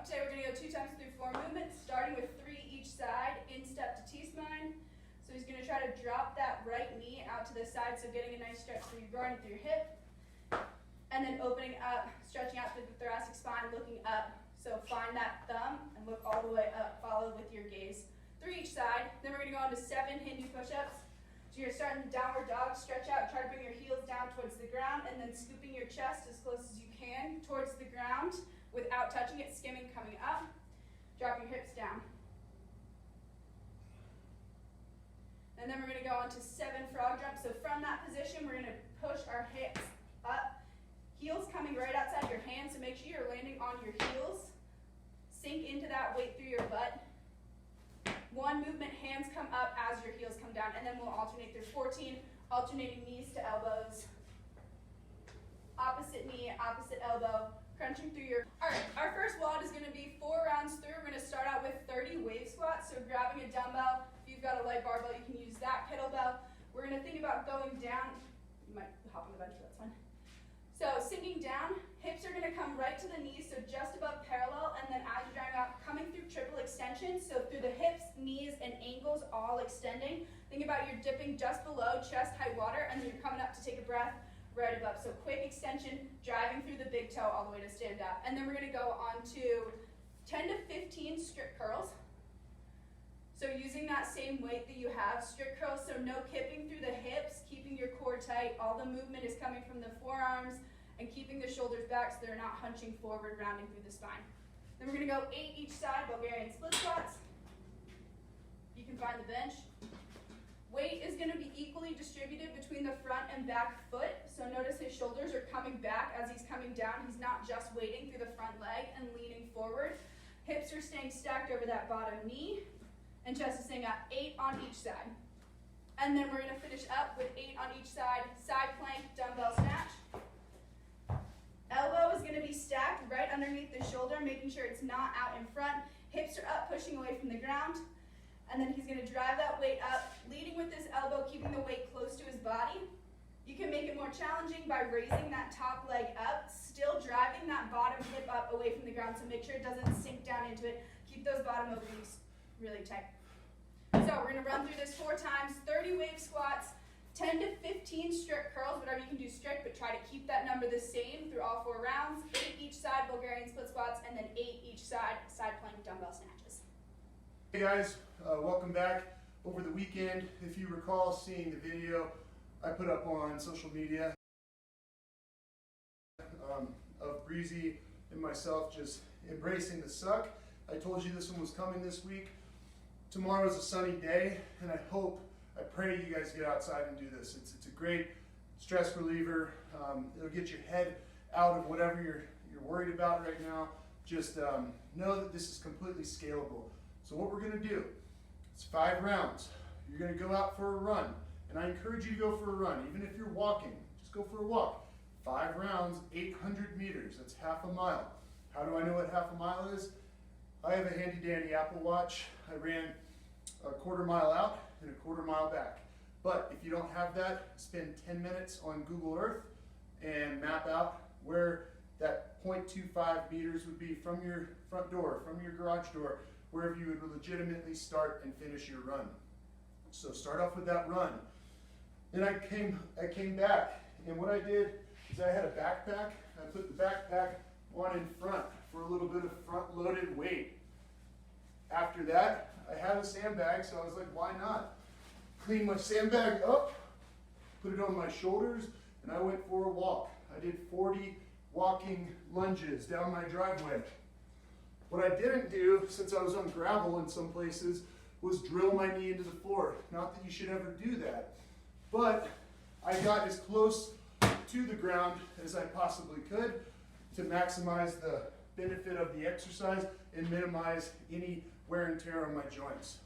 Today we're going to go 2 times through 4 movements, starting with 3 each side, Instep To T-Spine. So he's going to try to drop that right knee out to the side, so getting a nice stretch through your groin, through your hip. And then opening up, stretching out through the thoracic spine, looking up. So find that thumb and look all the way up, follow with your gaze. 3 each side. Then we're going to go on to 7 Hindu push-ups. So you're starting the downward dog, stretch out, try to bring your heels down towards the ground, and then scooping your chest as close as you can towards the ground without touching it, skimming, coming up. Drop your hips down. And then we're going to go on to 7 frog jumps. So from that position, we're going to push our hips up. Heels coming right outside your hands, so make sure you're landing on your heels. Sink into that weight through your butt. 1 movement, hands come up as your heels come down, and then we'll alternate through 14, alternating knees to elbows. Opposite knee, opposite elbow, crunching through your... All right, our first WOD is going to be 4 rounds through. We're going to start out with 30 wave squats, so grabbing a dumbbell. If you've got a light barbell, you can use that kettlebell. We're going to think about going down. You might hop on the bench, that's fine. So sinking down, hips are going to come right to the knees, so just above parallel, and then as you're driving out, coming through triple extension, so through the hips, knees, and ankles, all extending. Think about you're dipping just below chest height water, and then you're coming up to take a breath right above. So quick extension, driving through the big toe all the way to stand up. And then we're going to go on to 10 to 15 strict curls. So using that same weight that you have, strict curls, so no kipping through the hips, keeping your core tight. All the movement is coming from the forearms and keeping the shoulders back so they're not hunching forward, rounding through the spine. Then we're going to go 8 each side, Bulgarian split squats. You can find the bench. Weight is going to be equally distributed between the front and back foot. So notice his shoulders are coming back as he's coming down. He's not just weighting through the front leg and leaning forward. Hips are staying stacked over that bottom knee. And chest is staying up, 8 on each side. And then we're going to finish up with 8 on each side, side plank, dumbbell snatch. Elbow is going to be stacked right underneath the shoulder, making sure it's not out in front. Hips are up, pushing away from the ground. And then he's going to drive that weight up, leading with this elbow, keeping the weight close to his body. You can make it more challenging by raising that top leg up, still driving that bottom hip up away from the ground, so make sure it doesn't sink down into it. Keep those bottom openings really tight. So we're going to run through this 4 times, 30 wave squats, 10 to 15 strict curls, whatever you can do strict, but try to keep that number the same through all 4 rounds, 8 each side Bulgarian split squats, and then 8 each side plank dumbbell snatches. Hey guys, welcome back. Over the weekend, if you recall seeing the video I put up on social media of Breezy and myself just embracing the suck, I told you this one was coming this week. Tomorrow is a sunny day, and I pray you guys get outside and do this. It's a great stress reliever. It'll get your head out of whatever you're worried about right now. Just know that this is completely scalable. So what we're going to do, it's 5 rounds. You're going to go out for a run, and I encourage you to go for a run. Even if you're walking, just go for a walk. 5 rounds, 800 meters. That's half a mile. How do I know what half a mile is? I have a handy dandy Apple Watch. I ran a 1/4 mile out and a 1/4 mile back. But if you don't have that, spend 10 minutes on Google Earth and map out where that 0.25 meters would be from your front door, from your garage door, wherever you would legitimately start and finish your run. So start off with that run. Then I came back, and what I did is I had a backpack. I put the backpack on in front for a little bit of front-loaded weight. After that, I had a sandbag, so I was like, why not? Clean my sandbag up, put it on my shoulders, and I went for a walk. I did 40 walking lunges down my driveway. What I didn't do, since I was on gravel in some places, was drill my knee into the floor. Not that you should ever do that, but I got as close to the ground as I possibly could to maximize the benefit of the exercise and minimize any wear and tear on my joints.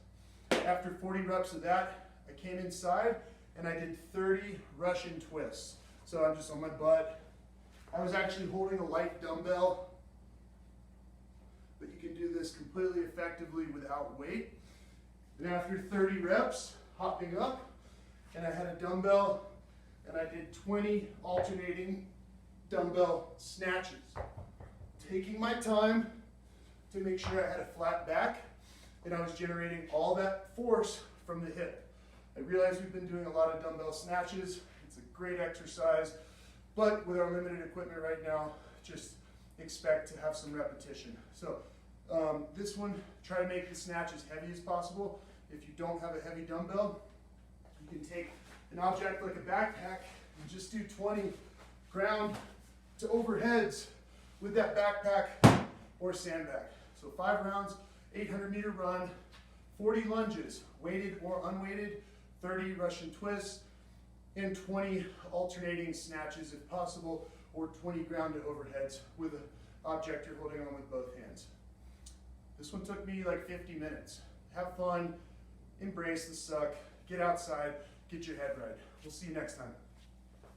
After 40 reps of that, I came inside and I did 30 Russian twists. So I'm just on my butt. I was actually holding a light dumbbell, but you can do this completely effectively without weight. And after 30 reps, hopping up, and I had a dumbbell, and I did 20 alternating dumbbell snatches. Taking my time to make sure I had a flat back and I was generating all that force from the hip. I realize we've been doing a lot of dumbbell snatches. It's a great exercise, but with our limited equipment right now, just expect to have some repetition. So this one, try to make the snatch as heavy as possible. If you don't have a heavy dumbbell, you can take an object like a backpack and just do 20 ground to overheads with that backpack or sandbag. So 5 rounds, 800-meter run, 40 lunges, weighted or unweighted, 30 Russian twists, and 20 alternating snatches if possible, or 20 ground to overheads with an object you're holding on with both hands. This one took me like 50 minutes. Have fun, embrace the suck, get outside, get your head right. We'll see you next time.